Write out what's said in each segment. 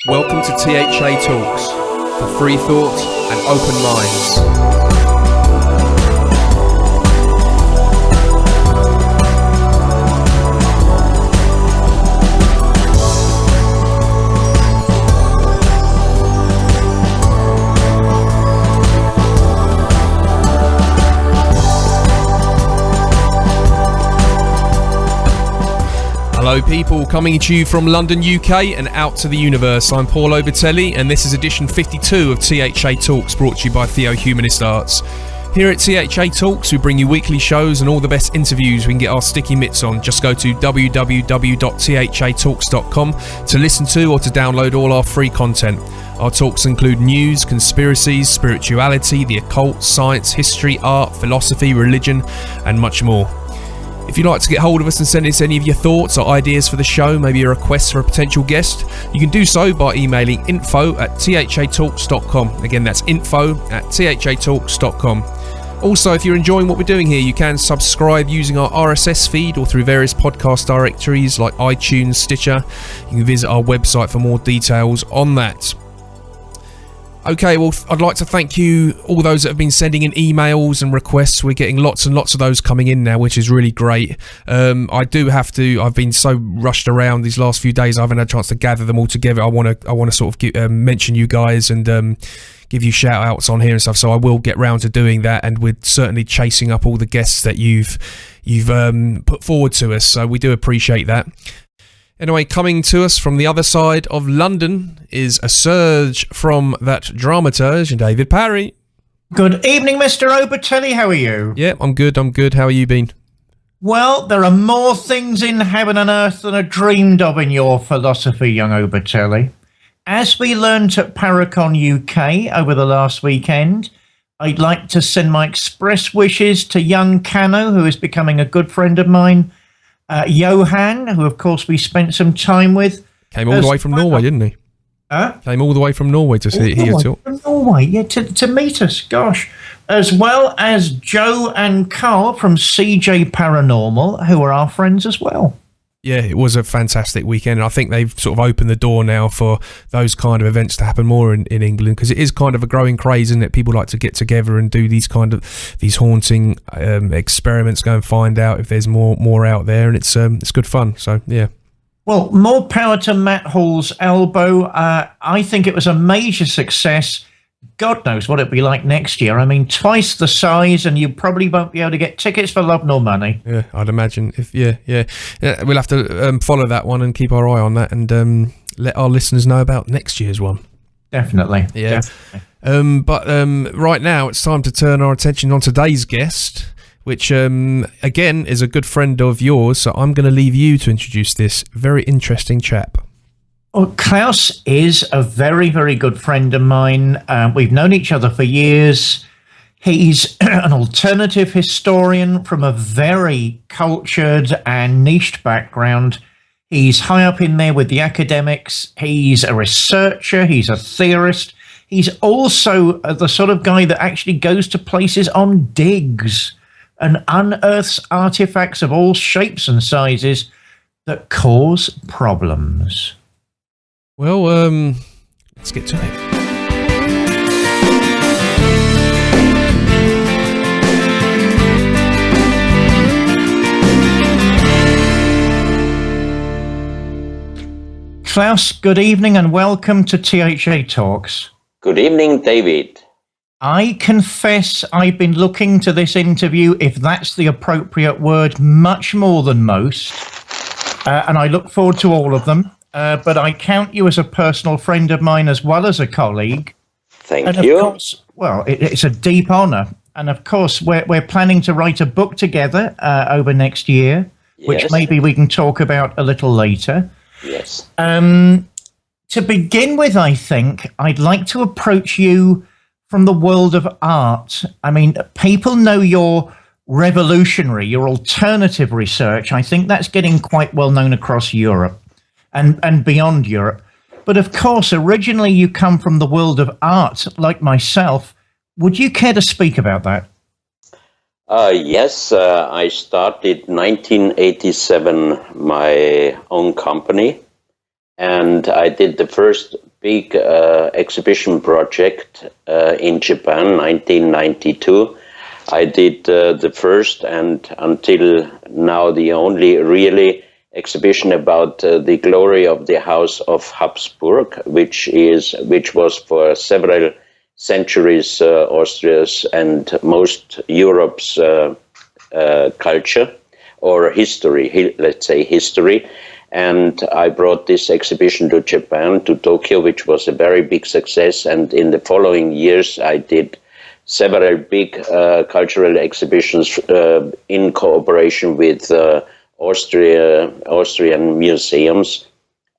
Welcome to THA Talks, for free thought and open minds. Hello people, coming to you from London, UK and out to the universe. I'm Paul Obitelli and this is edition 52 of THA Talks, brought to you by Theo Humanist Arts. Here at THA Talks we bring you weekly shows and all the best interviews we can get our sticky mitts on. Just go to www.thatalks.com to listen to or to download all our free content. Our talks include news, conspiracies, spirituality, the occult, science, history, art, philosophy, religion and much more. If you'd like to get hold of us and send us any of your thoughts or ideas for the show, maybe a request for a potential guest, you can do so by emailing info@thatalks.com. Again, that's info@thatalks.com. Also, if you're enjoying what we're doing here, you can subscribe using our RSS feed or through various podcast directories like iTunes, Stitcher. You can visit our website for more details on that. Okay, well, I'd like to thank you, all those that have been sending in emails and requests. We're getting lots and lots of those coming in now, which is really great. I've been so rushed around these last few days, I haven't had a chance to gather them all together. I want to sort of mention you guys and give you shout outs on here and stuff, so I will get round to doing that, and we're certainly chasing up all the guests that you've put forward to us, so we do appreciate that. Anyway, coming to us from the other side of London is a surge from that dramaturge, David Parry. Good evening, Mr. Obitelli. How are you? Yeah, I'm good. How are you been? Well, there are more things in heaven and earth than are dreamed of in your philosophy, young Obitelli. As we learnt at Paracon UK over the last weekend, I'd like to send my express wishes to young Cano, who is becoming a good friend of mine, Johan, who of course we spent some time with. Came all the way from Norway, didn't he? Came all the way from Norway to see it here too. From Norway, yeah, to meet us, gosh. As well as Joe and Carl from CJ Paranormal, who are our friends as well. Yeah, it was a fantastic weekend, and I think they've sort of opened the door now for those kind of events to happen more in England, because it is kind of a growing craze, isn't it? People like to get together and do these haunting experiments, go and find out if there's more out there, and it's good fun. So yeah. Well, more power to Matt Hall's elbow. I think it was a major success. God knows what it'll be like next year. I mean, twice the size, and you probably won't be able to get tickets for love nor money. Yeah, I'd imagine. We'll have to follow that one and keep our eye on that, and let our listeners know about next year's one. Definitely. Yeah. Definitely. But right now, it's time to turn our attention on today's guest, which again is a good friend of yours. So I'm going to leave you to introduce this very interesting chap. Well, Klaus is a very, very good friend of mine. We've known each other for years. He's an alternative historian from a very cultured and niched background. He's high up in there with the academics. He's a researcher. He's a theorist. He's also the sort of guy that actually goes to places on digs and unearths artifacts of all shapes and sizes that cause problems. Well, let's get to it. Klaus, good evening and welcome to THA Talks. Good evening, David. I confess I've been looking to this interview, if that's the appropriate word, much more than most, and I look forward to all of them. But I count you as a personal friend of mine as well as a colleague. Thank you. Of course, well, it's a deep honour. And of course, we're planning to write a book together over next year, which maybe we can talk about a little later. Yes. To begin with, I think I'd like to approach you from the world of art. I mean, people know your revolutionary, your alternative research. I think that's getting quite well known across Europe. And beyond Europe. But of course, originally you come from the world of art, like myself. Would you care to speak about that? Yes, I started 1987 my own company, and I did the first big exhibition project in Japan, 1992. I did the first and until now the only really exhibition about the glory of the House of Habsburg, which was for several centuries Austria's and most Europe's culture or history, let's say history. And I brought this exhibition to Japan, to Tokyo, which was a very big success. And in the following years, I did several big cultural exhibitions in cooperation with Austrian museums,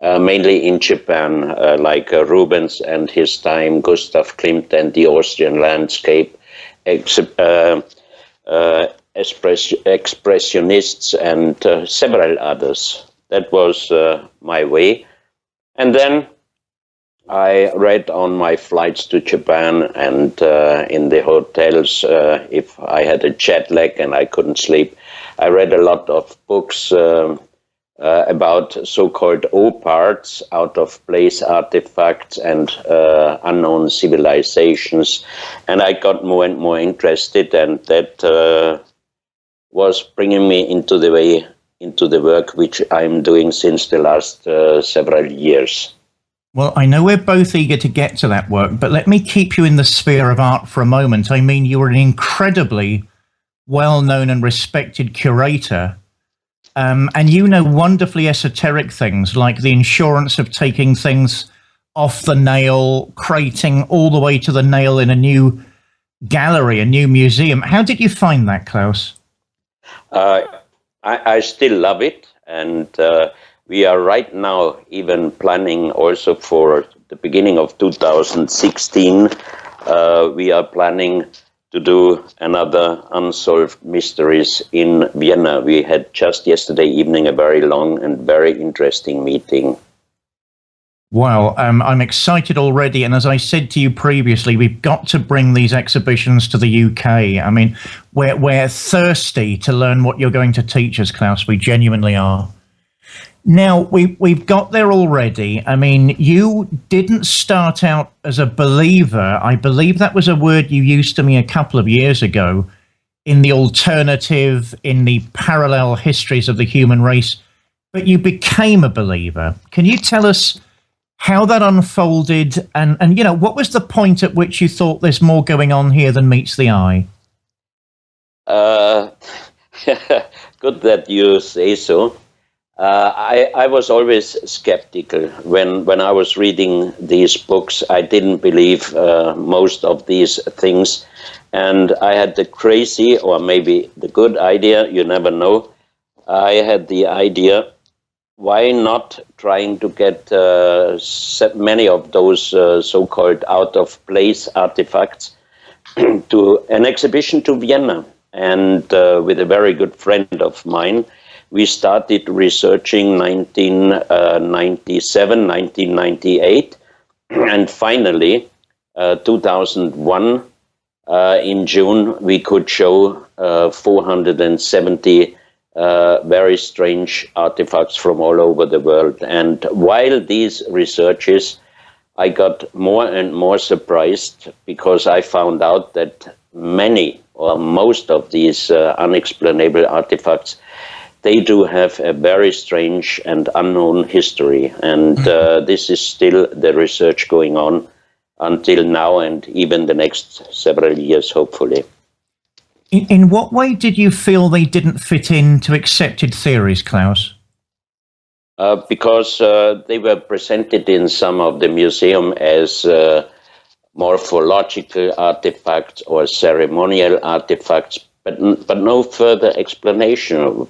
mainly in Japan, like Rubens and his time, Gustav Klimt and the Austrian landscape, expressionists, and several others. That was my way. And then I read on my flights to Japan and in the hotels, if I had a jet lag and I couldn't sleep, I read a lot of books about so-called O-parts, out-of-place artifacts and unknown civilizations. And I got more and more interested, and that was bringing me into the work which I'm doing since the last several years. Well, I know we're both eager to get to that work, but let me keep you in the sphere of art for a moment. I mean, you're an incredibly well-known and respected curator, and you know wonderfully esoteric things like the insurance of taking things off the nail, crating all the way to the nail in a new gallery, a new museum. How did you find that, Klaus? I still love it, and we are right now even planning also for the beginning of 2016. We are planning to do another Unsolved Mysteries in Vienna. We had just yesterday evening a very long and very interesting meeting. Wow, I'm excited already. And as I said to you previously, we've got to bring these exhibitions to the UK. I mean, we're thirsty to learn what you're going to teach us, Klaus. We genuinely are. Now, we've got there already. I mean, you didn't start out as a believer. I believe that was a word you used to me a couple of years ago, in the alternative, in the parallel histories of the human race. But you became a believer. Can you tell us how that unfolded, and you know, what was the point at which you thought there's more going on here than meets the eye? Good that you say so. I was always skeptical when I was reading these books. I didn't believe most of these things, and I had the crazy, or maybe the good idea, you never know. I had the idea, why not trying to get many of those so-called out-of-place artifacts to an exhibition to Vienna? And with a very good friend of mine, we started researching 1997, 1998, and finally, 2001, in June, we could show 470 very strange artifacts from all over the world. And while these researches, I got more and more surprised, because I found out that many or most of these unexplainable artifacts, they do have a very strange and unknown history. And this is still the research going on until now, and even the next several years, hopefully. In what way did you feel they didn't fit into accepted theories, Klaus? Because they were presented in some of the museum as morphological artifacts or ceremonial artifacts, but no further explanation of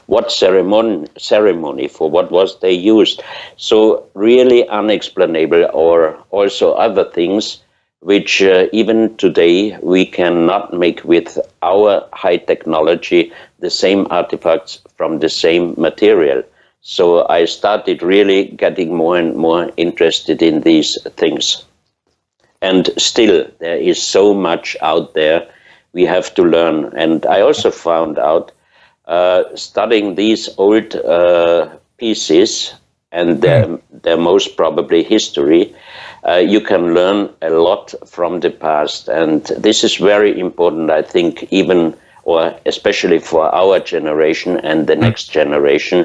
what ceremony for what was they used. So really unexplainable, or also other things which even today we cannot make with our high technology the same artifacts from the same material. So I started really getting more and more interested in these things. And still, there is so much out there we have to learn. And I also found out, studying these old pieces, and their most probably history, you can learn a lot from the past. And this is very important, I think, even or especially for our generation and the next generation.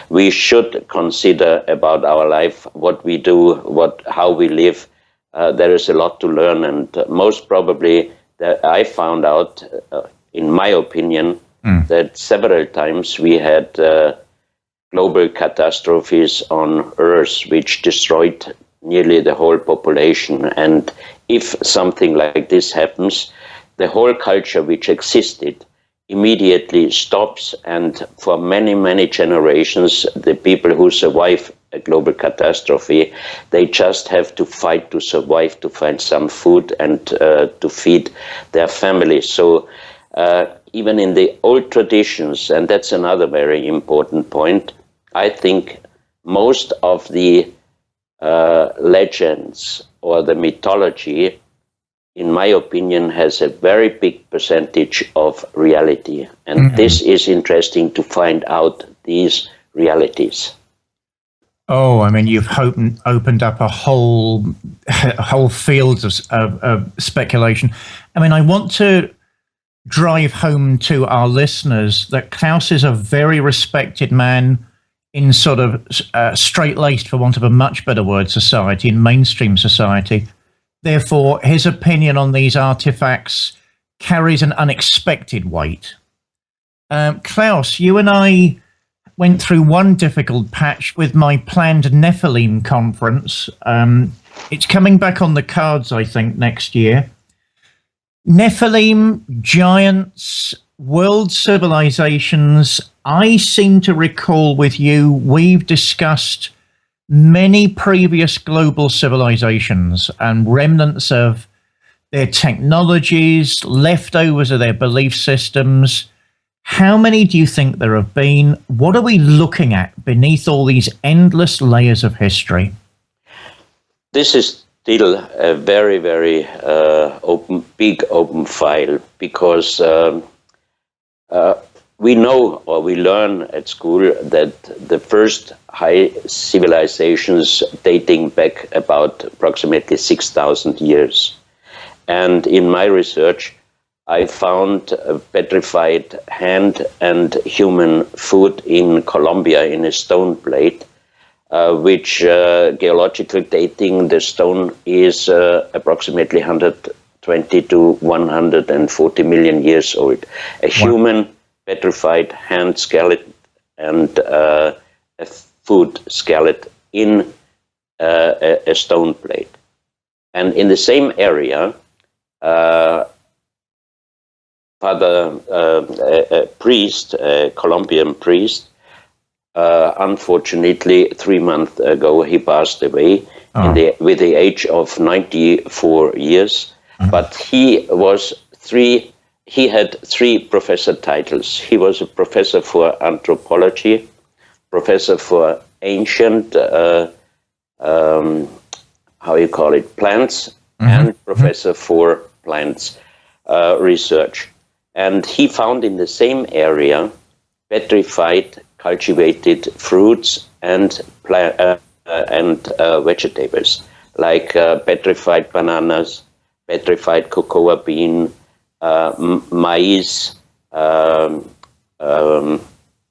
We should consider about our life, what we do, how we live. There is a lot to learn, and most probably that I found out, in my opinion, that several times we had global catastrophes on Earth which destroyed nearly the whole population. And if something like this happens, the whole culture which existed immediately stops, and for many, many generations, the people who survive a global catastrophe, they just have to fight to survive, to find some food and to feed their families. So even in the old traditions, and that's another very important point, I think most of the legends or the mythology, in my opinion, has a very big percentage of reality. And this is interesting to find out these realities. Oh, I mean, you've opened up a whole field of speculation. I mean, I want to drive home to our listeners that Klaus is a very respected man in sort of straight-laced, for want of a much better word, society, in mainstream society. Therefore, his opinion on these artifacts carries an unexpected weight. Klaus, you and I went through one difficult patch with my planned Nephilim conference. It's coming back on the cards, I think, next year. Nephilim, giants, world civilizations. I seem to recall with you, we've discussed many previous global civilizations and remnants of their technologies, leftovers of their belief systems. How many do you think there have been? What are we looking at beneath all these endless layers of history? This is still a very, very big open file, because we know, or we learn at school, that the first high civilizations dating back about approximately 6,000 years. And in my research, I found a petrified hand and human foot in Colombia in a stone plate, which geological dating, the stone is approximately 120 to 140 million years old. A human petrified hand skeleton and a foot skeleton in a stone plate. And in the same area, a priest, a Colombian priest, unfortunately 3 months ago he passed away with the age of 94 years. But he had 3 professor titles. He was a professor for anthropology, professor for ancient, plants, and professor for plants research. And he found in the same area petrified, cultivated fruits and vegetables, like petrified bananas, petrified cocoa bean, maize,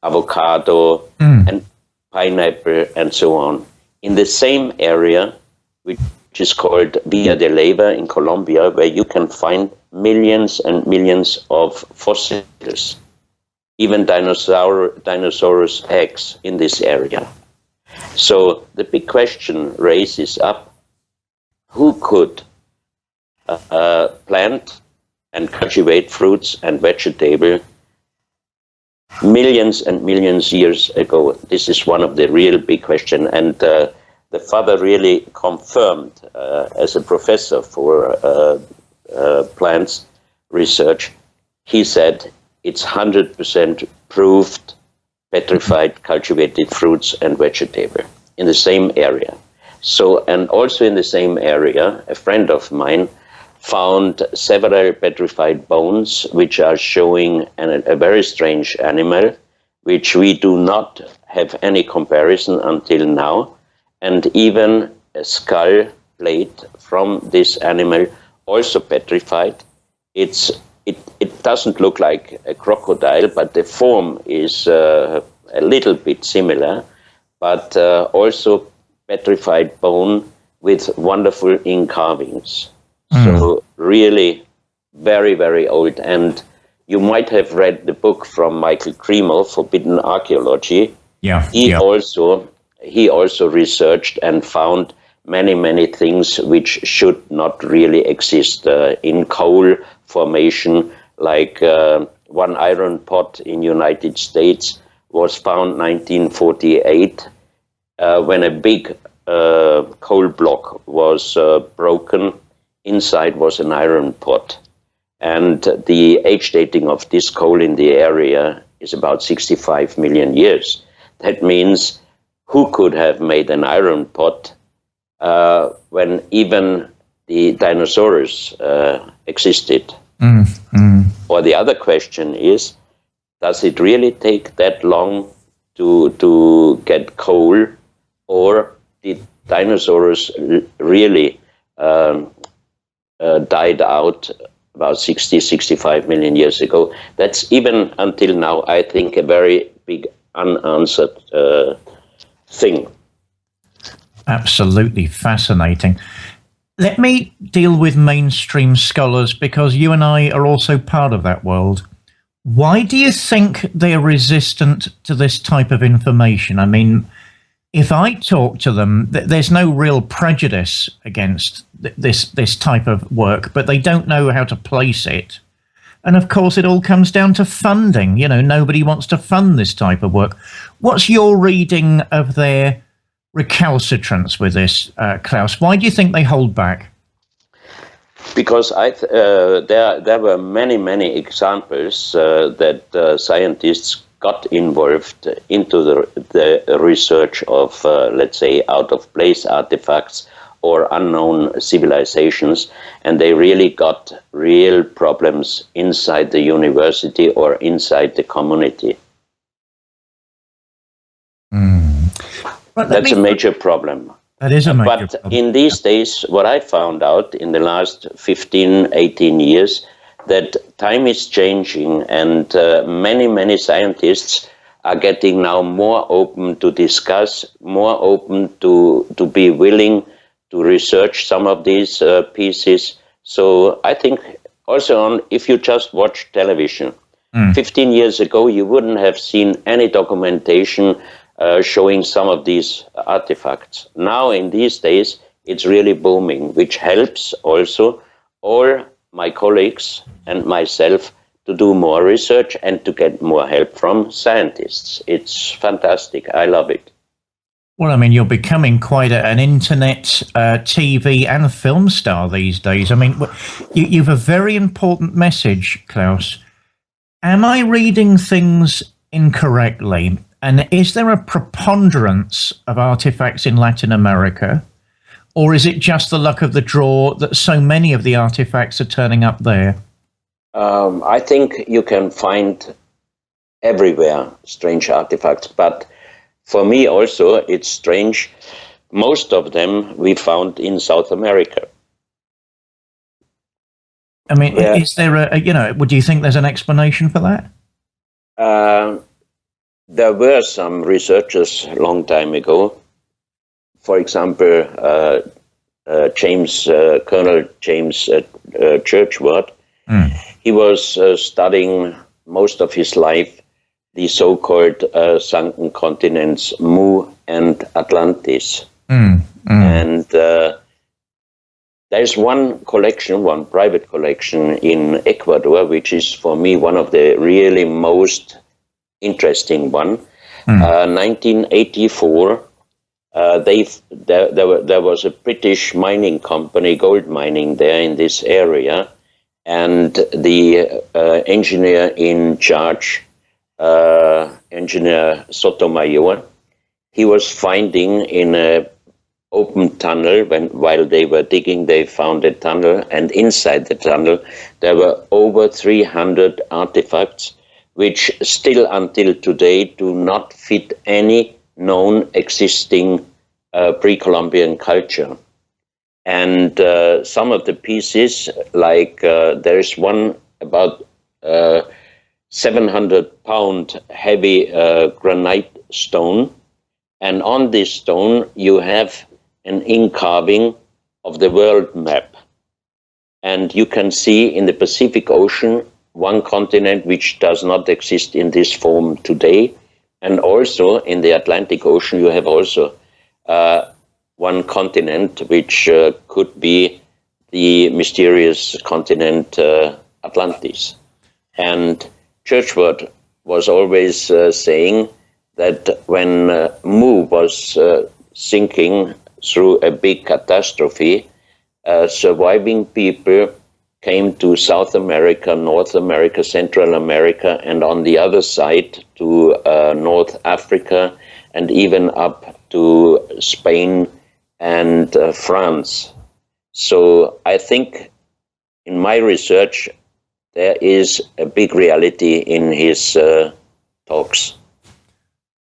avocado, and pineapple, and so on. In the same area, which is called Villa de Leyva in Colombia, where you can find millions and millions of fossils, even dinosaurus eggs in this area. So the big question raises up, who could plant and cultivate fruits and vegetables millions and millions years ago? This is one of the real big questions. And the father really confirmed, as a professor for plants research, he said it's 100% proved petrified cultivated fruits and vegetables in the same area. So, and also in the same area, a friend of mine found several petrified bones, which are showing a very strange animal, which we do not have any comparison until now, and even a skull plate from this animal, also petrified. It doesn't look like a crocodile, but the form is a little bit similar, but also petrified bone with wonderful carvings. So really very, very old. And you might have read the book from Michael Cremo, Forbidden Archaeology. He also researched and found many things which should not really exist in coal formation, like one iron pot in United States was found 1948 when a big coal block was broken. Inside was an iron pot, and the age dating of this coal in the area is about 65 million years. That means who could have made an iron pot when even the dinosaurs existed? Or the other question is, does it really take that long to get coal, or did dinosaurs really died out about 65 million years ago? That's even until now, I think, a very big unanswered thing. Absolutely fascinating. Let me deal with mainstream scholars, because you and I are also part of that world. Why do you think they're resistant to this type of information? I mean, if I talk to them, there's no real prejudice against this type of work, but they don't know how to place it. And of course, it all comes down to funding. You know, nobody wants to fund this type of work. What's your reading of their recalcitrance with this, Klaus? Why do you think they hold back? Because there were many examples that scientists got involved into the research of, let's say, out-of-place artifacts or unknown civilizations, and they really got real problems inside the university or inside the community. That's a major problem. That is a major problem. But in these days, what I found out in the last 15, 18 years, that time is changing, and many scientists are getting now more open to discuss, more open to be willing to research some of these pieces. So I think also if you just watch television, 15 years ago, you wouldn't have seen any documentation showing some of these artifacts. Now in these days, it's really booming, which helps also all my colleagues and myself to do more research and to get more help from scientists. It's fantastic. I love it. Well, I mean, you're becoming quite an internet, TV and film star these days. I mean, you've a very important message, Klaus. Am I reading things incorrectly? And is there a preponderance of artifacts in Latin America? Or is it just the luck of the draw that so many of the artifacts are turning up there? I think you can find everywhere strange artifacts, but for me also it's strange. Most of them we found in South America. I mean, is there do you think there's an explanation for that? There were some researchers a long time ago. For example, Colonel James Churchward. He was studying most of his life the so-called sunken continents Mu and Atlantis. And there's one collection, one private collection in Ecuador, which is for me one of the really most interesting one. 1984. There was a British mining company, gold mining there in this area, and the engineer in charge, Engineer Sotomayor, he was finding in a open tunnel, while they were digging, they found a tunnel, and inside the tunnel there were over 300 artifacts which still until today do not fit any known existing pre-Columbian culture. And some of the pieces, like there is one about 700-pound heavy granite stone, and on this stone you have an incarving of the world map. And you can see in the Pacific Ocean one continent which does not exist in this form today. And also in the Atlantic Ocean you have also one continent which could be the mysterious continent Atlantis. And Churchward was always saying that when Mu was sinking through a big catastrophe, surviving people came to South America, North America, Central America, and on the other side to North Africa, and even up to Spain and France. So I think in my research there is a big reality in his talks.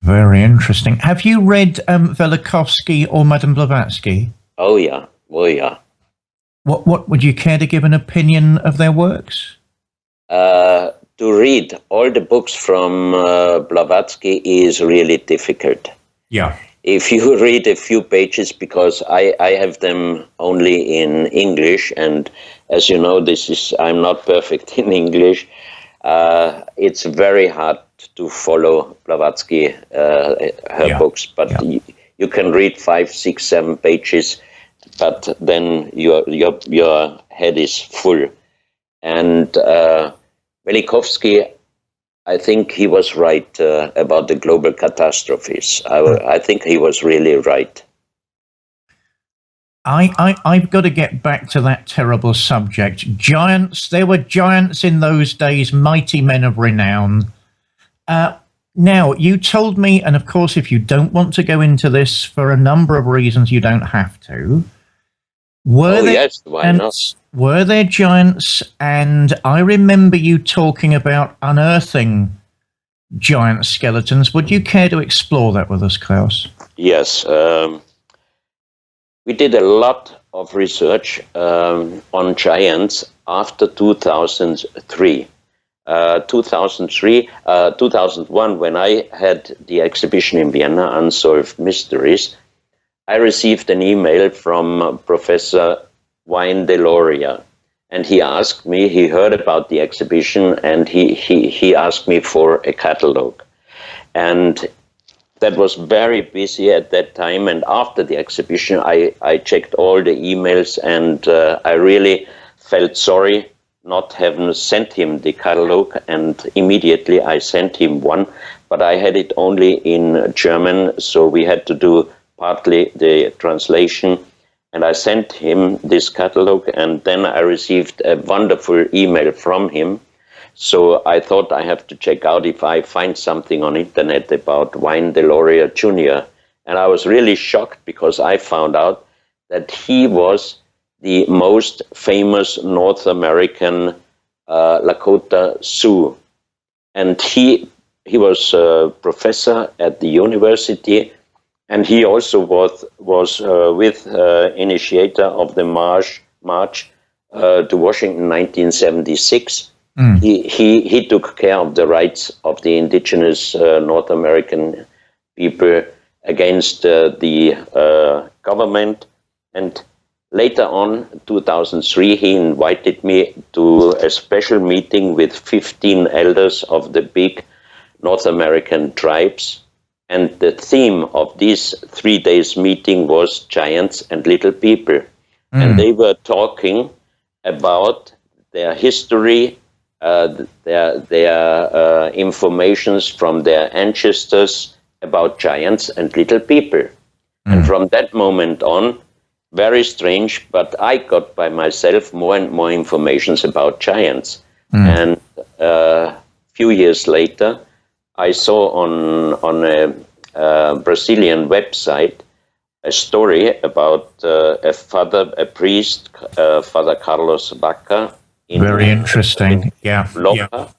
Very interesting. Have you read Velikovsky or Madame Blavatsky? Oh yeah, oh yeah. What would you care to give an opinion of their works? To read all the books from Blavatsky is really difficult. Yeah. If you read a few pages, because I have them only in English, and as you know, I'm not perfect in English. It's very hard to follow Blavatsky, her books, but you can read 5, 6, 7 pages, but then your head is full. And Velikovsky, I think he was right about the global catastrophes. I think he was really right. I've got to get back to that terrible subject. Giants, there were giants in those days, mighty men of renown. Now, you told me, and of course, if you don't want to go into this for a number of reasons, you don't have to. Were there giants? And I remember you talking about unearthing giant skeletons. Would you care to explore that with us, Klaus? Yes. We did a lot of research on giants after 2003. 2001, when I had the exhibition in Vienna, Unsolved Mysteries, I received an email from Professor Wayne Deloria, and he asked me, he heard about the exhibition, and he asked me for a catalog. And that was very busy at that time, and after the exhibition I checked all the emails, and I really felt sorry not having sent him the catalog, and immediately I sent him one, but I had it only in German, so we had to do partly the translation, and I sent him this catalog, and then I received a wonderful email from him. So I thought I have to check out if I find something on internet about Wayne Deloria Jr. And I was really shocked because I found out that he was the most famous North American Lakota Sioux. And he was a professor at the university, and he also was with initiator of the march to Washington in 1976. He took care of the rights of the indigenous North American people against the government. And later on, 2003, he invited me to a special meeting with 15 elders of the big North American tribes. And the theme of this 3 days meeting was giants and little people. And they were talking about their history, their informations from their ancestors about giants and little people. And from that moment on, very strange, but I got by myself more and more informations about giants. And a few years later, I saw on a Brazilian website a story about a priest, Father Carlos Vaca. Very interesting. Yeah. Loca.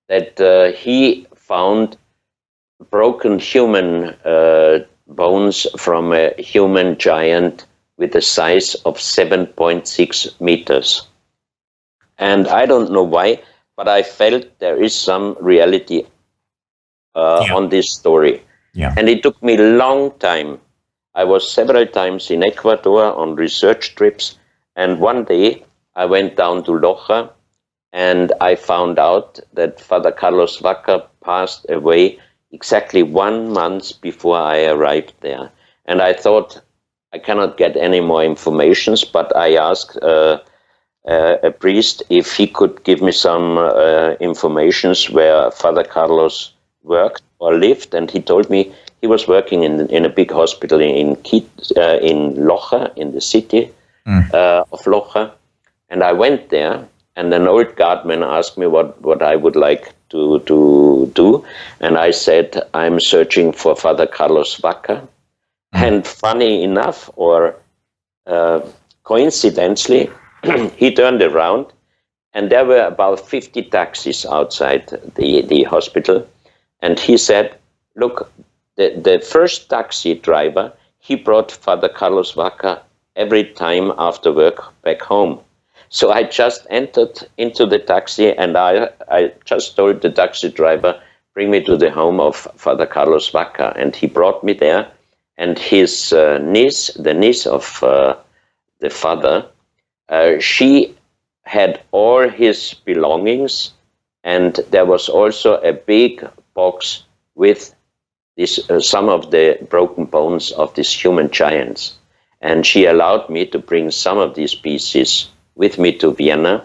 that he found broken human bones from a human giant with a size of 7.6 meters. And I don't know why, but I felt there is some reality on this story. Yeah. And it took me a long time. I was several times in Ecuador on research trips, and one day I went down to Loja, and I found out that Father Carlos Vaca passed away exactly 1 month before I arrived there. And I thought, I cannot get any more informations, but I asked a priest if he could give me some informations where Father Carlos worked or lived, and he told me he was working in a big hospital in Loja, in the city of Loja. And I went there, and an old guardman asked me what I would like to do. And I said, I'm searching for Father Carlos Vaca. And funny enough, or coincidentally, he turned around, and there were about 50 taxis outside the hospital. And he said, look, the first taxi driver, he brought Father Carlos Vaca every time after work back home. So I just entered into the taxi, and I just told the taxi driver, bring me to the home of Father Carlos Vaca. And he brought me there, and his niece, the niece of the father, she had all his belongings, and there was also a big box with this, some of the broken bones of these human giants. And she allowed me to bring some of these pieces with me to Vienna,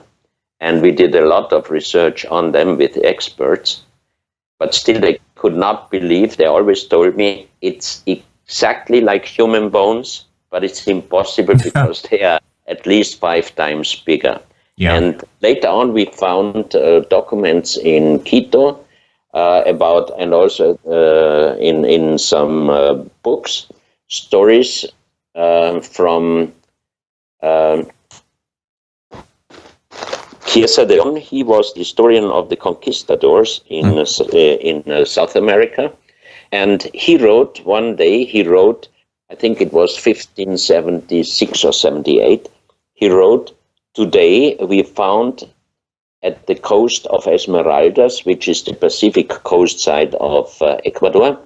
and we did a lot of research on them with experts, but still they could not believe. They always told me it's exactly like human bones, but it's impossible because they are at least 5 times bigger. Yeah. And later on we found documents in Quito about, and also in some books, stories from Chiesa de Leon. He was the historian of the conquistadors in South America, and he wrote one day. I think it was 1576 or 78. He wrote, "Today we found at the coast of Esmeraldas, which is the Pacific coast side of Ecuador.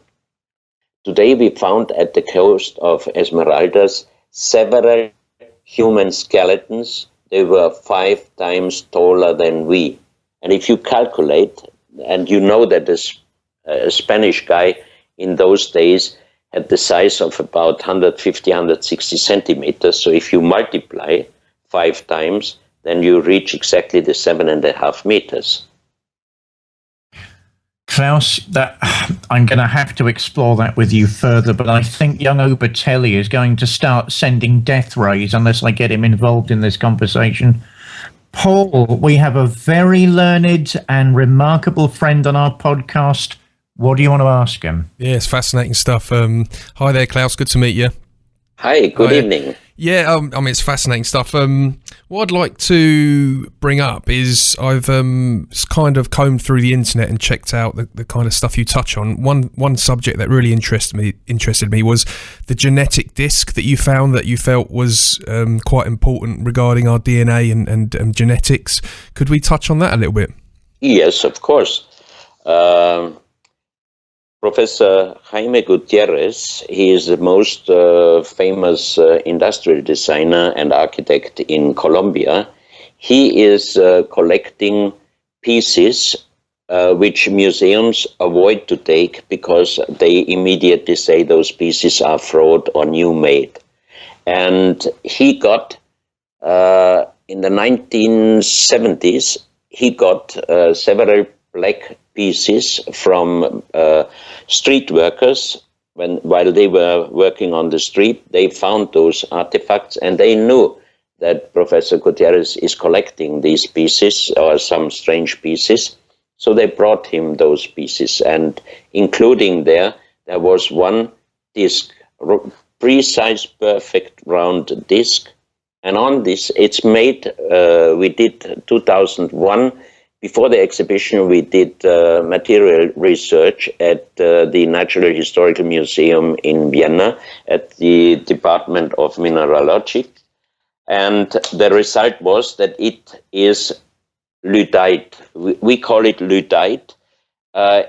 Today we found at the coast of Esmeraldas several human skeletons. They were 5 times taller than we." And if you calculate, and you know that this Spanish guy in those days had the size of about 150, 160 centimeters. So if you multiply 5 times, then you reach exactly the 7.5 meters. Klaus, I'm going to have to explore that with you further, but I think young Obertelli is going to start sending death rays unless I get him involved in this conversation. Paul, we have a very learned and remarkable friend on our podcast. What do you want to ask him? Yeah, it's fascinating stuff. Hi there, Klaus. Good to meet you. Hi, good evening. Yeah, I mean, it's fascinating stuff. What I'd like to bring up is I've kind of combed through the internet and checked out the kind of stuff you touch on. One subject that really interested me was the genetic disc that you found that you felt was quite important regarding our DNA and genetics. Could we touch on that a little bit? Yes, of course. Professor Jaime Gutierrez, he is the most famous industrial designer and architect in Colombia. He is collecting pieces which museums avoid to take because they immediately say those pieces are fraud or new made. And he got, in the 1970s, he got several black pieces from street workers. While they were working on the street, they found those artifacts, and they knew that Professor Gutierrez is collecting these pieces or some strange pieces. So they brought him those pieces, and including there was one disc, precise, perfect round disc. And on this, it's made, we did 2001, before the exhibition, we did material research at the Natural Historical Museum in Vienna at the Department of Mineralogy. And the result was that it is lyddite. We call it lyddite.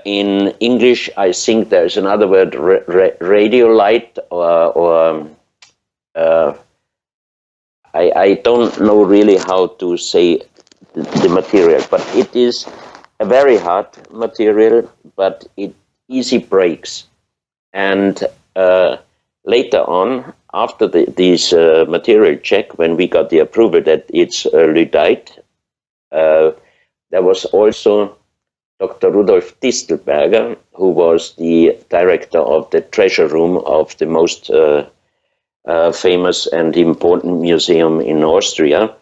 In English, I think there's another word, radiolite, or I don't know really how to say the material, but it is a very hard material, but it easy breaks. And later on, after this material check, when we got the approval that it's lyddite, there was also Dr. Rudolf Distelberger, who was the director of the treasure room of the most famous and important museum in Austria.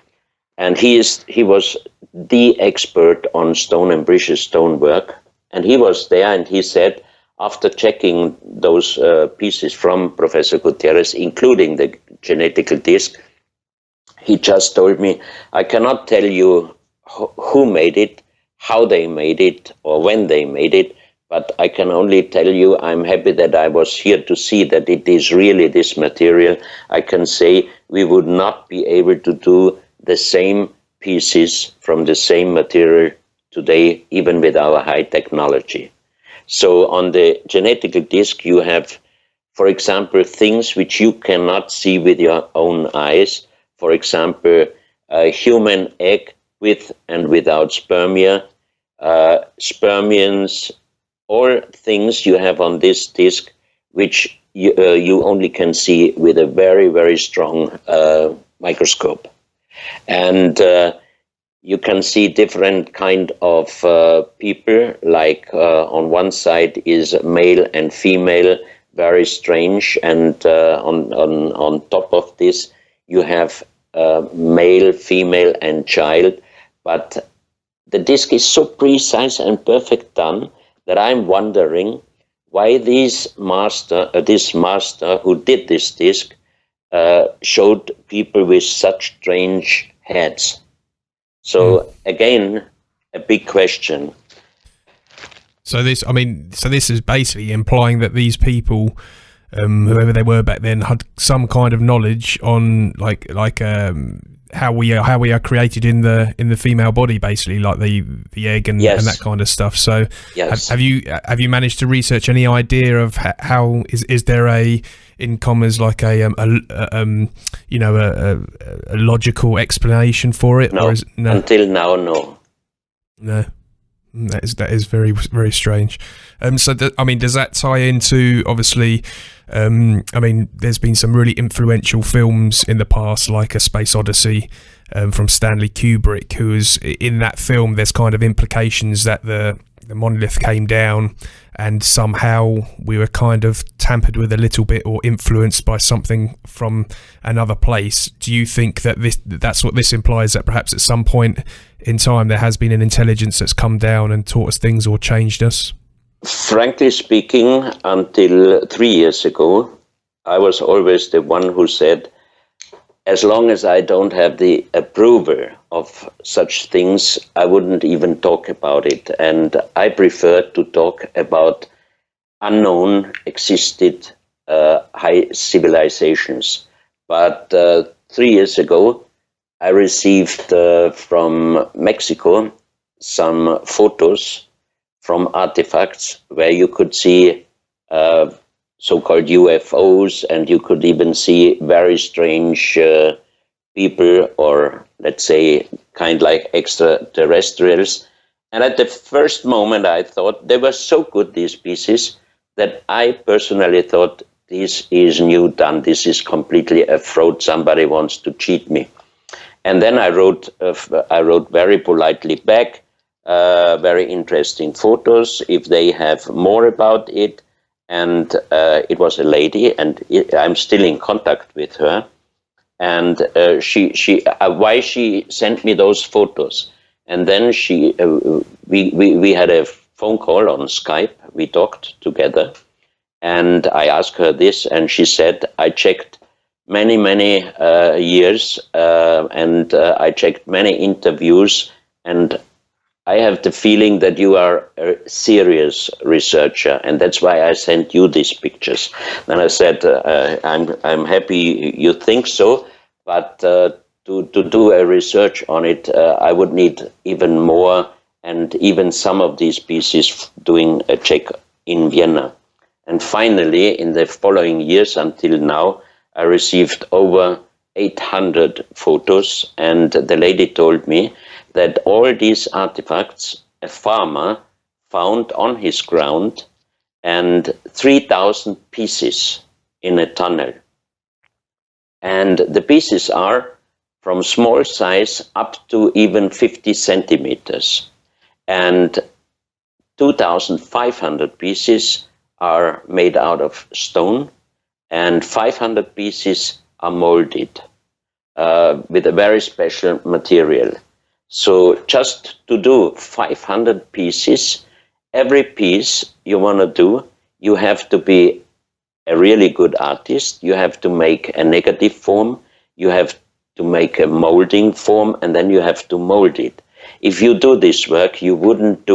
And he was the expert on stone and precious stonework. And he was there, and he said, after checking those pieces from Professor Gutierrez, including the genetical disc, he just told me, I cannot tell you who made it, how they made it, or when they made it, but I can only tell you I'm happy that I was here to see that it is really this material. I can say we would not be able to do the same pieces from the same material today, even with our high technology. So on the genetical disc, you have, for example, things which you cannot see with your own eyes. For example, a human egg with and without spermia, spermians, all things you have on this disc, which you only can see with a very, very strong microscope. And you can see different kind of people, like on one side is male and female, very strange, and on top of this you have male, female, and child. But the disc is so precise and perfect done that I'm wondering why this master who did this disc showed people with such strange heads. So again, a big question. So this is basically implying that these people, whoever they were back then, had some kind of knowledge on like how we are created in the female body, basically, like the egg and that kind of stuff. So yes. have you managed to research any idea of how is there a, in commas, like a logical explanation for it? No, or is, no? Until now, no. No. That is very, very strange. So does that tie into, obviously, there's been some really influential films in the past, like A Space Odyssey from Stanley Kubrick, who is in that film. There's kind of implications that the monolith came down and somehow we were kind of tampered with a little bit or influenced by something from another place. Do you think that that's what this implies, that perhaps at some point in time there has been an intelligence that's come down and taught us things or changed us? Frankly speaking, until 3 years ago, I was always the one who said, as long as I don't have the approval of such things, I wouldn't even talk about it. And I prefer to talk about unknown, existed high civilizations. But 3 years ago, I received from Mexico some photos from artifacts where you could see so-called UFOs, and you could even see very strange people, or let's say kind like extraterrestrials. And at the first moment I thought they were so good, these pieces, that I personally thought this is new done, this is completely a fraud, somebody wants to cheat me. And then I wrote very politely back, very interesting photos, if they have more about it. And it was a lady, and I'm still in contact with her. And why she sent me those photos. And then we had a phone call on Skype. We talked together, and I asked her this, and she said, I checked many years, and I checked many interviews, and I have the feeling that you are a serious researcher, and that's why I sent you these pictures. Then I said, I'm happy you think so, but to do a research on it, I would need even more, and even some of these pieces doing a check in Vienna. And finally, in the following years until now, I received over 800 photos, and the lady told me that all these artifacts a farmer found on his ground, and 3,000 pieces in a tunnel. And the pieces are from small size up to even 50 centimeters. And 2,500 pieces are made out of stone, and 500 pieces are molded with a very special material. So just to do 500 pieces, every piece you want to do, you have to be a really good artist. You have to make a negative form, you have to make a molding form, and then you have to mold it. If you do this work, you wouldn't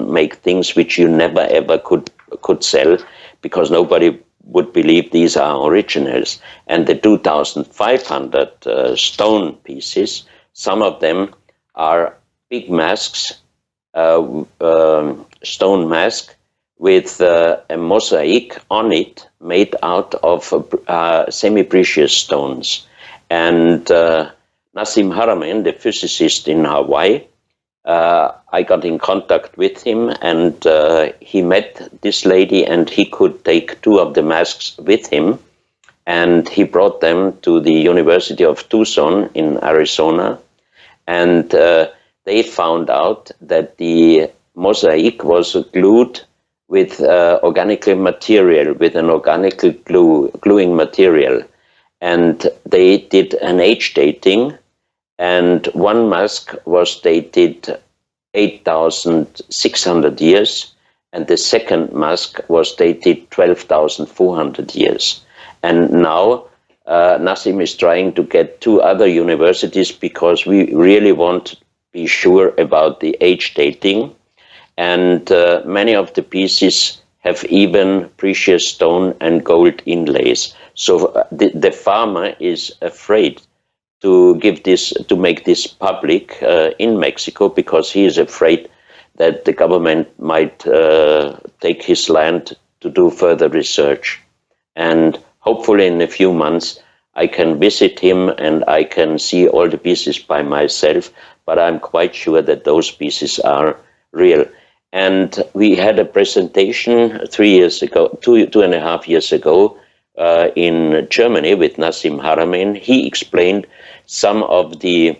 make things which you never ever could sell, because nobody would believe these are originals. And the 2,500 stone pieces, some of them are big masks, stone mask with a mosaic on it made out of semi-precious stones. And Nassim Haramein, the physicist in Hawaii, I got in contact with him, and he met this lady, and he could take 2 of the masks with him, and he brought them to the University of Tucson in Arizona, and they found out that the mosaic was glued with organic material, with an organic gluing material, and they did an age dating, and one mask was dated 8,600 years, and the second mask was dated 12,400 years. And now Nassim is trying to get 2 other universities, because we really want to be sure about the age dating. And many of the pieces have even precious stone and gold inlays. So the farmer is afraid to make this public in Mexico, because he is afraid that the government might take his land to do further research. And hopefully in a few months I can visit him and I can see all the pieces by myself, but I'm quite sure that those pieces are real. And we had a presentation 3 years ago, 2.5 years ago, in Germany with Nassim Haramein. He explained some of the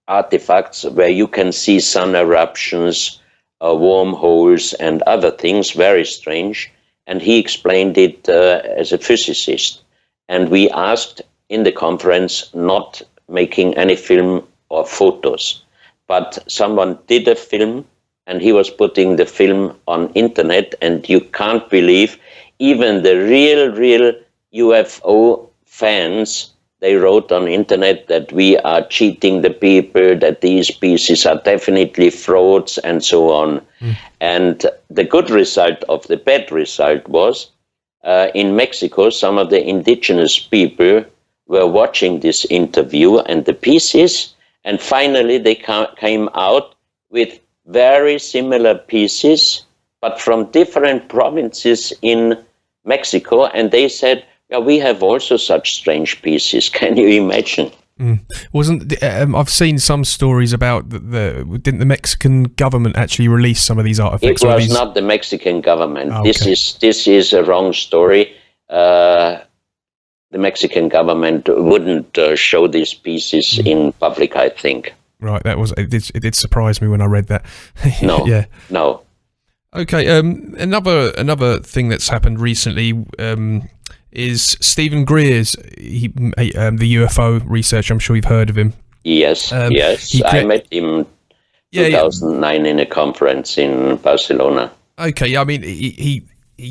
artifacts where you can see sun eruptions, wormholes, and other things, very strange. And he explained it as a physicist. And we asked in the conference not making any film or photos, but someone did a film, and he was putting the film on internet, and you can't believe, even the real UFO fans, they wrote on internet that we are cheating the people, that these pieces are definitely frauds, and so on. And the good result of the bad result was, in Mexico, some of the indigenous people were watching this interview and the pieces, and finally they came out with very similar pieces, but from different provinces in Mexico, and they said, yeah, we have also such strange pieces. Can you imagine? I've seen some stories about didn't the Mexican government actually release some of these artifacts? It was not the Mexican government. Oh, okay. This is a wrong story. The Mexican government wouldn't show these pieces in public, I think. Right, it did surprise me when I read that. No, yeah, no. Okay, another thing that's happened recently is Stephen Greer's the UFO researcher. I'm sure you've heard of him. Yes, yes. I met him 2009 in a conference in Barcelona. Okay, yeah, I mean, he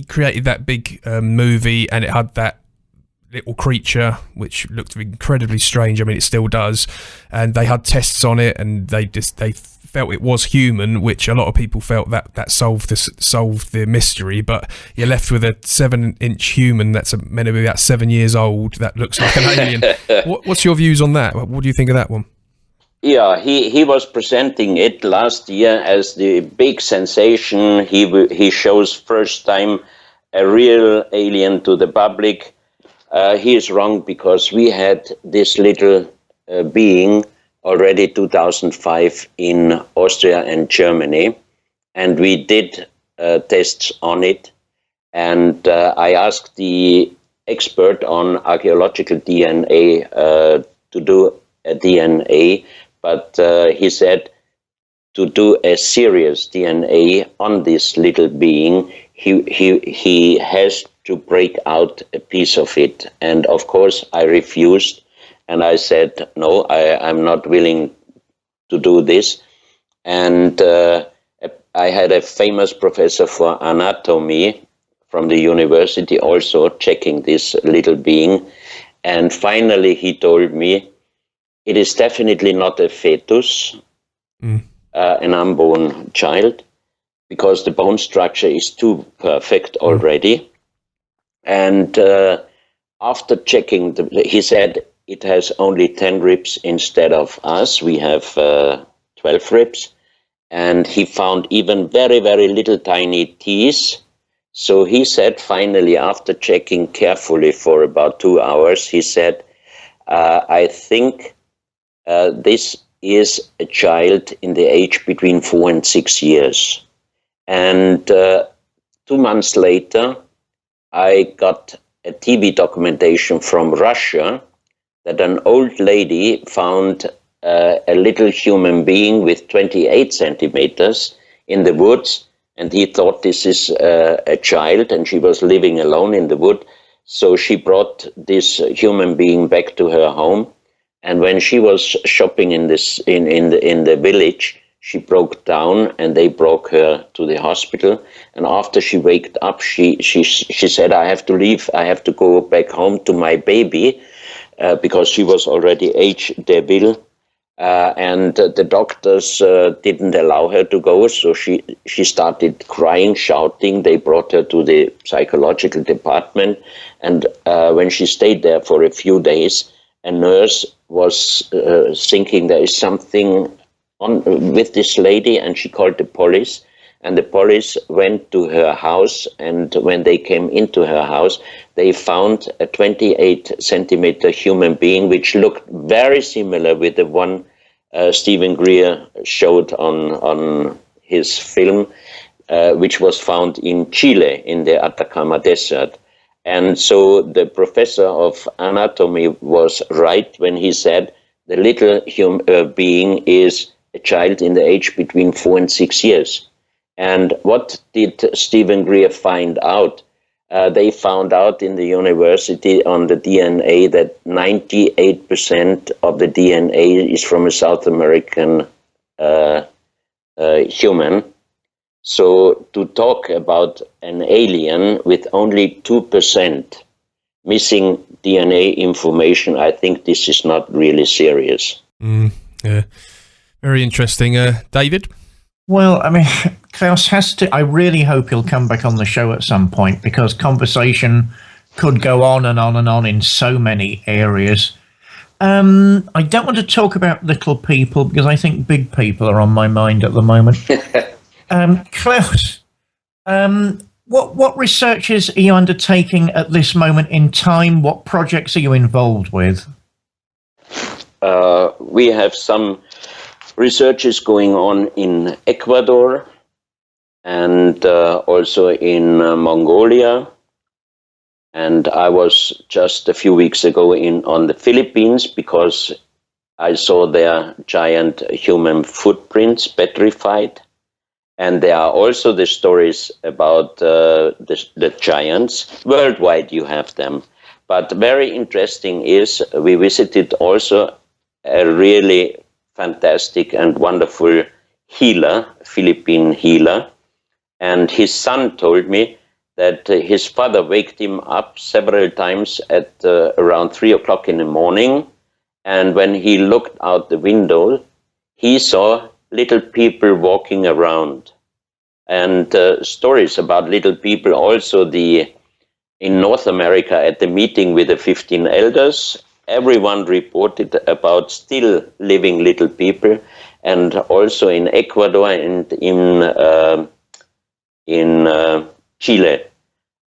created that big movie, and it had that little creature which looked incredibly strange. I mean, it still does, and they had tests on it, and they felt it was human, which a lot of people felt that solved the mystery. But you're left with a 7-inch human that's meant to be about 7 years old that looks like an alien. What's your views on that? What do you think of that one? Yeah, he was presenting it last year as the big sensation. He shows first time a real alien to the public. He is wrong, because we had this little being already 2005 in Austria and Germany, and we did tests on it. And I asked the expert on archaeological DNA to do a DNA, but he said to do a serious DNA on this little being, he has to break out a piece of it. And of course I refused, and I said, no, I'm not willing to do this. And I had a famous professor for anatomy from the university also checking this little being. And finally he told me, it is definitely not a fetus, an unborn child, because the bone structure is too perfect already. And after checking, he said it has only 10 ribs instead of us. We have 12 ribs. And he found even very, very little tiny teeth. So he said, finally, after checking carefully for about 2 hours, he said, I think this is a child in the age between 4 and 6 years. And 2 months later, I got a TV documentation from Russia that an old lady found a little human being with 28 centimeters in the woods, and he thought this is a child, and she was living alone in the wood. So she brought this human being back to her home, and when she was shopping in the village, she broke down, and they brought her to the hospital. And after she waked up, she said, I have to leave, I have to go back home to my baby, because she was already age debile. And the doctors didn't allow her to go, so she started crying, shouting. They brought her to the psychological department, and when she stayed there for a few days, a nurse was thinking there is something on with this lady, and she called the police. And the police went to her house, and when they came into her house, they found a 28-centimeter human being, which looked very similar with the one Stephen Greer showed on his film, which was found in Chile, in the Atacama Desert. And so the professor of anatomy was right when he said the little being is a child in the age between 4 and 6 years. And what did Stephen Greer find out? They found out in the university on the DNA that 98% of the DNA is from a South American human. So to talk about an alien with only 2% missing DNA information, I think this is not really serious. Yeah, very interesting. David? Well, I mean, Klaus has to. I really hope he'll come back on the show at some point, because conversation could go on and on and on in so many areas. I don't want to talk about little people, because I think big people are on my mind at the moment. Klaus, what researches are you undertaking at this moment in time? What projects are you involved with? We have some research is going on in Ecuador and also in Mongolia. And I was just a few weeks ago on the Philippines, because I saw their giant human footprints petrified. And there are also the stories about the giants. Worldwide you have them. But very interesting is we visited also a really fantastic and wonderful healer, Philippine healer, and his son told me that his father waked him up several times at around 3 o'clock in the morning. And when he looked out the window, he saw little people walking around. And stories about little people, also in North America at the meeting with the 15 elders, everyone reported about still living little people. And also in Ecuador and in Chile,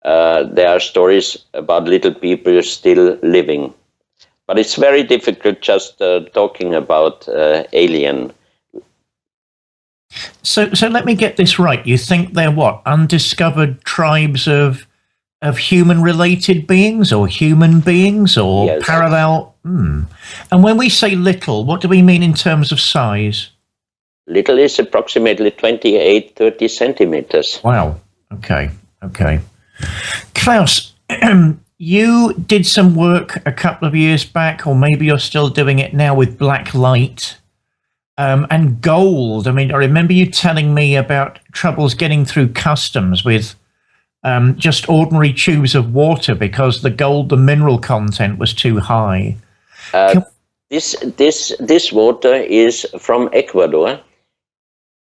there are stories about little people still living. But it's very difficult just talking about alien. So let me get this right. You think they're what? Undiscovered tribes of human-related beings or human beings or Yes. parallel? And when we say little, what do we mean in terms of size? Little is approximately 28, 30 centimeters. Wow. Okay. Klaus, you did some work a couple of years back, or maybe you're still doing it now, with black light and gold. I mean, I remember you telling me about troubles getting through customs with just ordinary tubes of water because the mineral content was too high. This water is from Ecuador,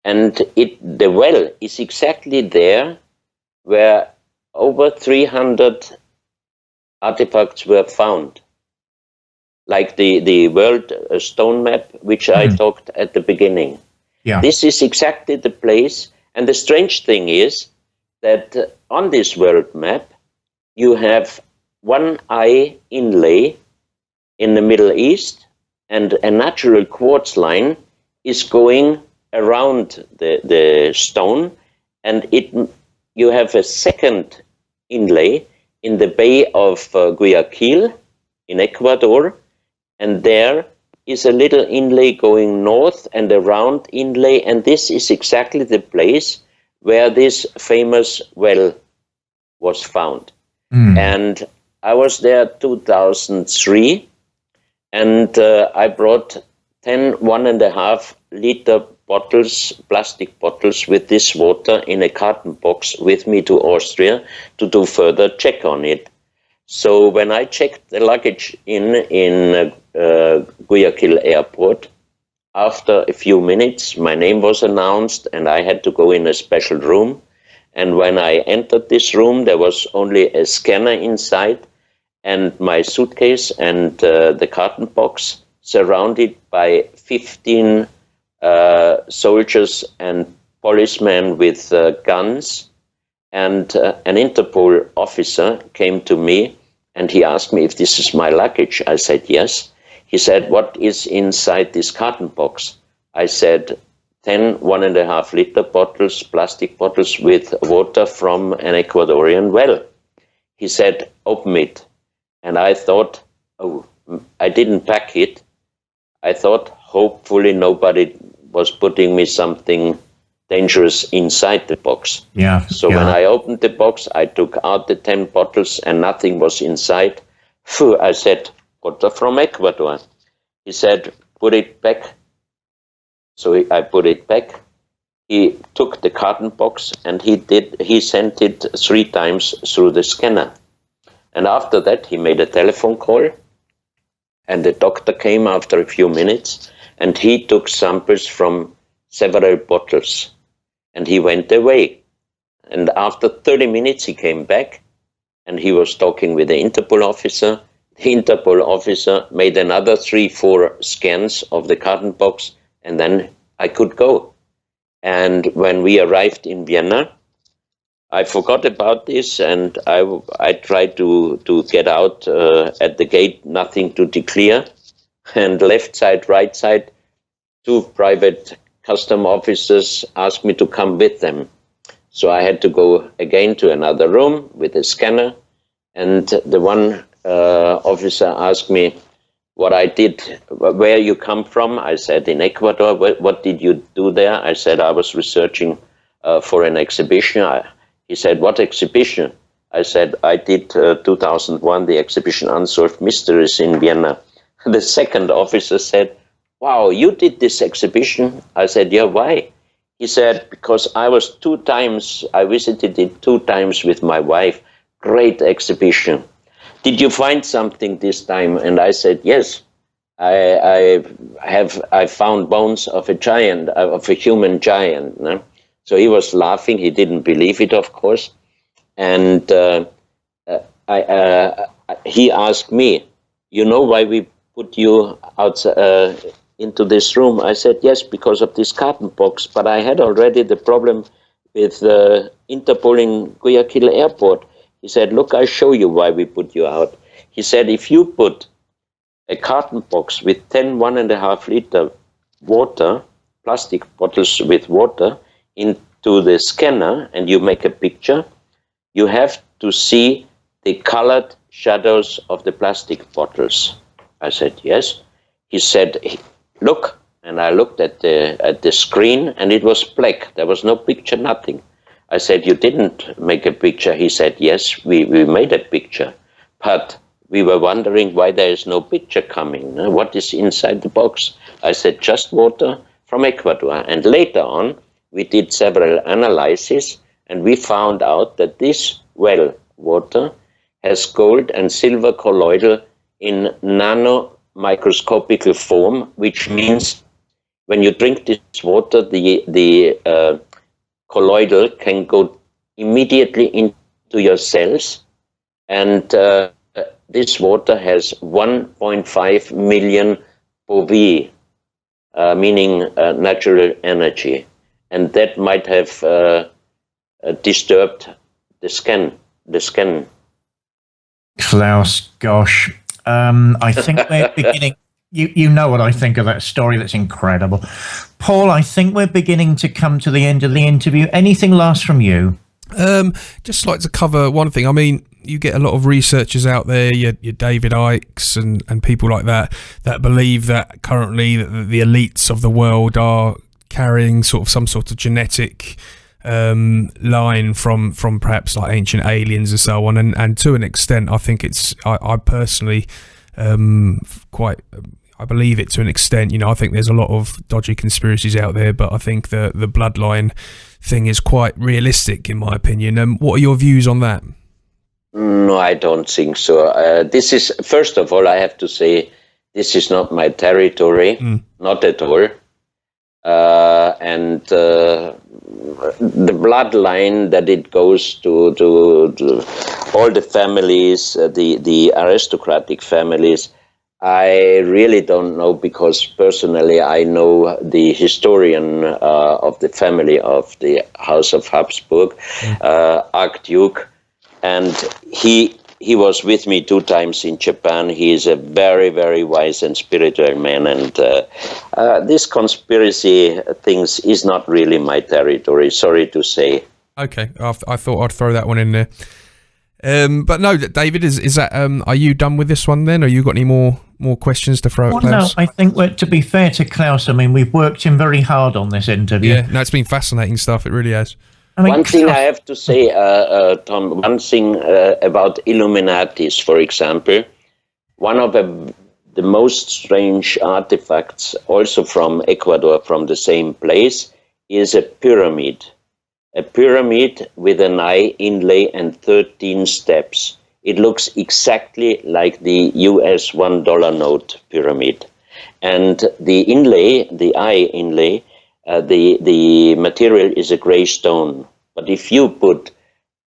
and the well is exactly there where over 300 artifacts were found, like the world stone map, which I talked at the beginning. Yeah. This is exactly the place, and the strange thing is that on this world map, you have one eye inlay in the Middle East, and a natural quartz line is going around the stone, and you have a second inlay in the Bay of Guayaquil in Ecuador, and there is a little inlay going north and a round inlay, and this is exactly the place where this famous well was found. And I was there 2003, and I brought 10 1.5 liter bottles, plastic bottles with this water in a carton box with me to Austria to do further check on it. So when I checked the luggage in Guayaquil airport, after a few minutes, my name was announced and I had to go in a special room. And when I entered this room, there was only a scanner inside and my suitcase and the carton box, surrounded by 15 soldiers and policemen with guns. And an Interpol officer came to me and he asked me if this is my luggage. I said yes. He said, what is inside this carton box? I said, 10 1.5 liter bottles, plastic bottles with water from an Ecuadorian well. He said, open it. And I thought, oh, I didn't pack it. I thought, hopefully nobody was putting me something dangerous inside the box. Yeah. So when I opened the box, I took out the 10 bottles and nothing was inside. Phew, I said, water from Ecuador. He said, put it back. So I put it back. He took the carton box and he sent it 3 times through the scanner. And after that, he made a telephone call. And the doctor came after a few minutes and he took samples from several bottles. And he went away. And after 30 minutes, he came back and he was talking with the Interpol officer. The Interpol officer made another 3-4 scans of the carton box, and then I could go. And when we arrived in Vienna, I forgot about this, and I tried to get out at the gate, nothing to declare. And left side, right side, 2 private custom officers asked me to come with them. So I had to go again to another room with a scanner, and the one officer asked me what I did, where you come from. I said, in Ecuador. What did you do there? I said, I was researching for an exhibition. He said, what exhibition? I said, I did 2001, the exhibition Unsolved Mysteries in Vienna. The second officer said, wow, you did this exhibition? I said, yeah, why? He said, because I visited it 2 times with my wife, great exhibition. Did you find something this time? And I said, yes, I found bones of a giant, of a human giant. No? So he was laughing. He didn't believe it, of course. And he asked me, you know why we put you out into this room? I said, yes, because of this carton box. But I had already the problem with Interpol in Guayaquil airport. He said, look, I'll show you why we put you out. He said, if you put a carton box with 10 1.5 liter water, plastic bottles with water, into the scanner and you make a picture, you have to see the colored shadows of the plastic bottles. I said, yes. He said, look. And I looked at the screen and it was black. There was no picture, nothing. I said, you didn't make a picture. He said, yes, we made a picture. But we were wondering why there is no picture coming. What is inside the box? I said, just water from Ecuador. And later on, we did several analyses and we found out that this well water has gold and silver colloidal in nano microscopical form, which means when you drink this water, the colloidal can go immediately into your cells, and this water has 1.5 million POV, meaning natural energy, and that might have disturbed the scan. Klaus, gosh, I think we're beginning. You know what I think of that story. That's incredible. Paul, I think we're beginning to come to the end of the interview. Anything last from you? Just like to cover one thing. I mean, you get a lot of researchers out there, your David Icks and people like that believe that currently the elites of the world are carrying sort of some sort of genetic line from perhaps like ancient aliens and so on. And to an extent, I think I personally I believe it to an extent. You know, I think there's a lot of dodgy conspiracies out there, but I think the bloodline thing is quite realistic in my opinion. What are your views on that? No, I don't think so. This is, first of all, I have to say, this is not my territory, not at all. And the bloodline that it goes to all the families, the aristocratic families, I really don't know, because personally I know the historian of the family of the House of Habsburg, Archduke, and he was with me 2 times in Japan. He is a very, very wise and spiritual man, and this conspiracy things is not really my territory, sorry to say. Okay, I thought I'd throw that one in there. But no, David, is that are you done with this one then? Or you got any more questions to throw at Klaus? No, I think to be fair to Klaus, I mean, we've worked him very hard on this interview. Yeah, no, it's been fascinating stuff. It really has. I mean, one thing I have to say, Tom, one thing about Illuminatis, for example, one of the most strange artifacts, also from Ecuador, from the same place, is a pyramid. A pyramid with an eye inlay and 13 steps. It looks exactly like the US $1 note pyramid. And the inlay, the eye inlay, the material is a gray stone. But if you put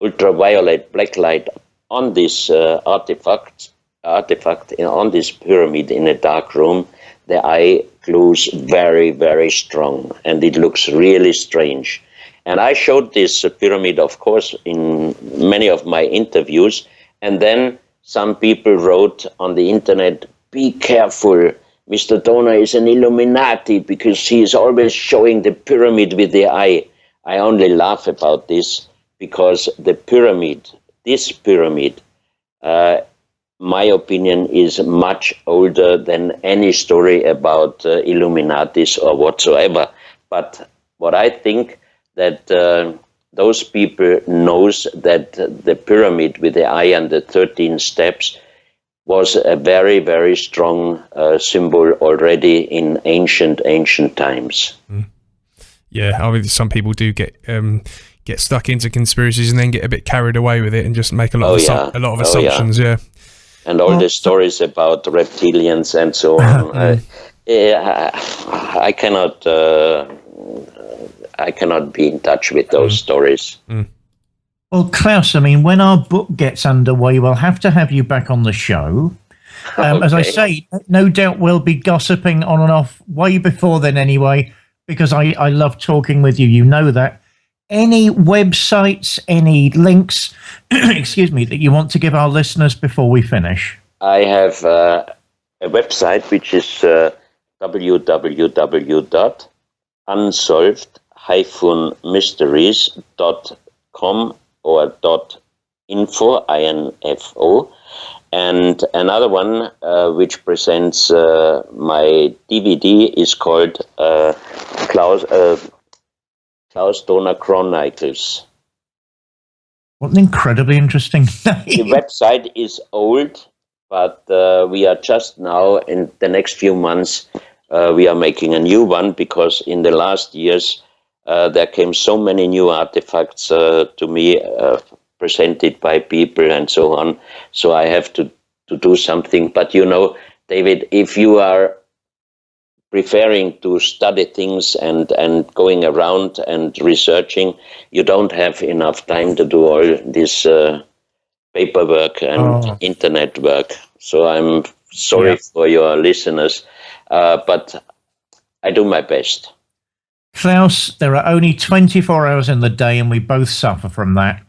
ultraviolet black light on this artifact on this pyramid in a dark room, the eye glows very, very strong, and it looks really strange. And I showed this pyramid, of course, in many of my interviews. And then some people wrote on the internet, be careful, Mr. Dona is an Illuminati because he is always showing the pyramid with the eye. I only laugh about this because the pyramid, this pyramid, my opinion, is much older than any story about Illuminatis or whatsoever. But what I think, that those people knows that the pyramid with the eye and the 13 steps was a very, very strong symbol already in ancient times. Yeah, I mean, some people do get stuck into conspiracies and then get a bit carried away with it and just make a lot of assumptions. Yeah, and all the stories about reptilians and so on. I cannot be in touch with those stories. Well, Klaus, I mean, when our book gets underway, we'll have to have you back on the show. As I say, no doubt we'll be gossiping on and off way before then anyway, because I love talking with you. You know that. Any websites, any links, excuse me, that you want to give our listeners before we finish? I have a website which is www.unsolved-mysteries.com or .info, info, and another one which presents my DVD is called Klaus Dona Chronicles. What an incredibly interesting name. The website is old, but we are just now, in the next few months, we are making a new one, because in the last years there came so many new artifacts to me, presented by people and so on. So I have to do something. But you know, David, if you are preferring to study things and going around and researching, you don't have enough time to do all this paperwork and internet work. So I'm sorry for your listeners, but I do my best. Klaus, there are only 24 hours in the day, and we both suffer from that.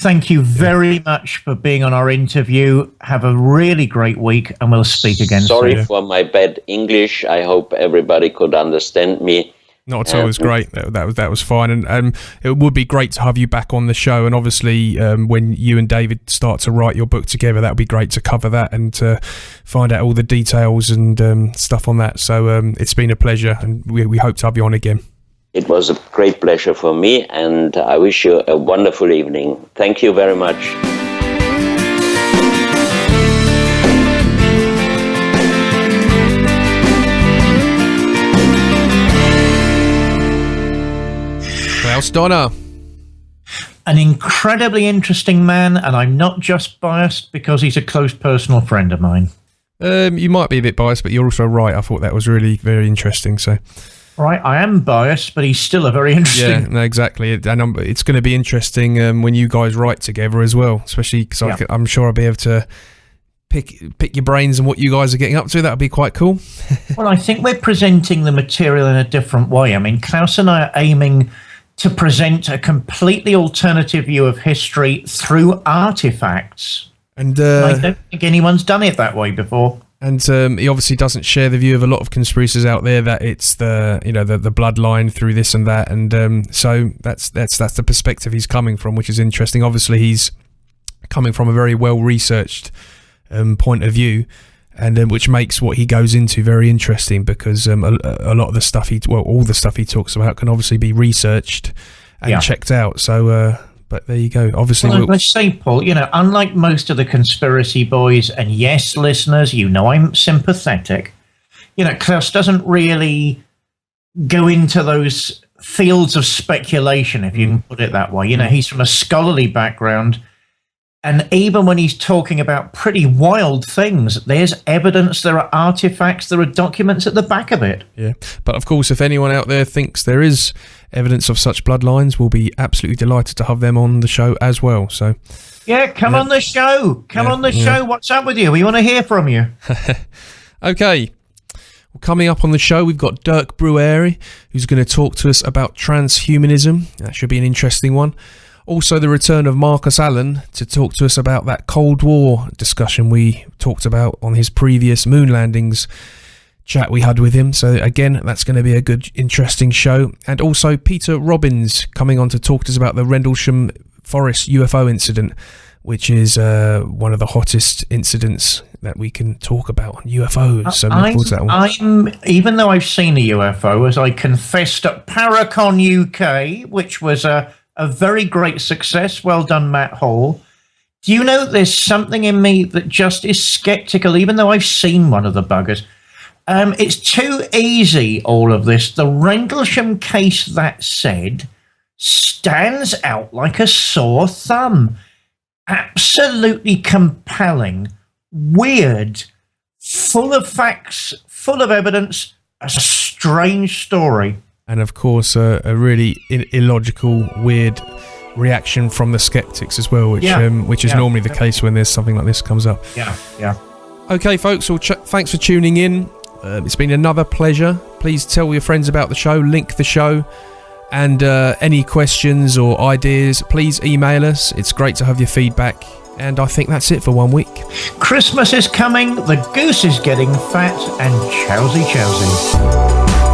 Thank you very much for being on our interview. Have a really great week, and we'll speak again soon. Sorry for my bad English. I hope everybody could understand me. Not at all. It was great. That was fine, and it would be great to have you back on the show. And obviously, when you and David start to write your book together, that would be great to cover that and to find out all the details and stuff on that. So it's been a pleasure, and we hope to have you on again. It was a great pleasure for me, and I wish you a wonderful evening. Thank you very much. Klaus Dona. An incredibly interesting man, and I'm not just biased because he's a close personal friend of mine. You might be a bit biased, but you're also right. I thought that was really very interesting. So. Right, I am biased, but he's still a very interesting... Yeah, no, exactly. And it's going to be interesting when you guys write together as well, especially because I'm sure I'll be able to pick your brains and what you guys are getting up to. That would be quite cool. Well, I think we're presenting the material in a different way. I mean, Klaus and I are aiming to present a completely alternative view of history through artifacts. And I don't think anyone's done it that way before. And he obviously doesn't share the view of a lot of conspiracies out there that it's the bloodline through this and that, and so that's the perspective he's coming from, which is interesting. Obviously, he's coming from a very well researched point of view, and which makes what he goes into very interesting, because a lot of the stuff all the stuff he talks about can obviously be researched and checked out. So. But there you go. Obviously, let's say, Paul, unlike most of the conspiracy boys, and yes, listeners, I'm sympathetic. Klaus doesn't really go into those fields of speculation, if you can put it that way. He's from a scholarly background. And even when he's talking about pretty wild things, there's evidence, there are artifacts, there are documents at the back of it. Yeah. But of course, if anyone out there thinks there is evidence of such bloodlines, we'll be absolutely delighted to have them on the show as well. So, come on the show. Come on the show. What's up with you? We want to hear from you. Okay. Well, coming up on the show, we've got Dirk Brueri, who's going to talk to us about transhumanism. That should be an interesting one. Also, the return of Marcus Allen to talk to us about that Cold War discussion we talked about on his previous moon landings chat we had with him. So again, that's going to be a good, interesting show. And also Peter Robbins coming on to talk to us about the Rendlesham Forest UFO incident, which is one of the hottest incidents that we can talk about on UFOs. So even though I've seen a UFO, as I confessed at Paracon UK, which was a very great success. Well done, Matt Hall. Do you know there's something in me that just is skeptical, even though I've seen one of the buggers? It's too easy, all of this. The Rendlesham case, that said, stands out like a sore thumb. Absolutely compelling, weird, full of facts, full of evidence, a strange story. And of course, a really illogical, weird reaction from the skeptics as well, which is normally the case when there's something like this comes up. Yeah. Okay, folks, well, thanks for tuning in. It's been another pleasure. Please tell your friends about the show, link the show, and any questions or ideas, please email us. It's great to have your feedback. And I think that's it for 1 week. Christmas is coming, the goose is getting fat, and chowsy chowsy.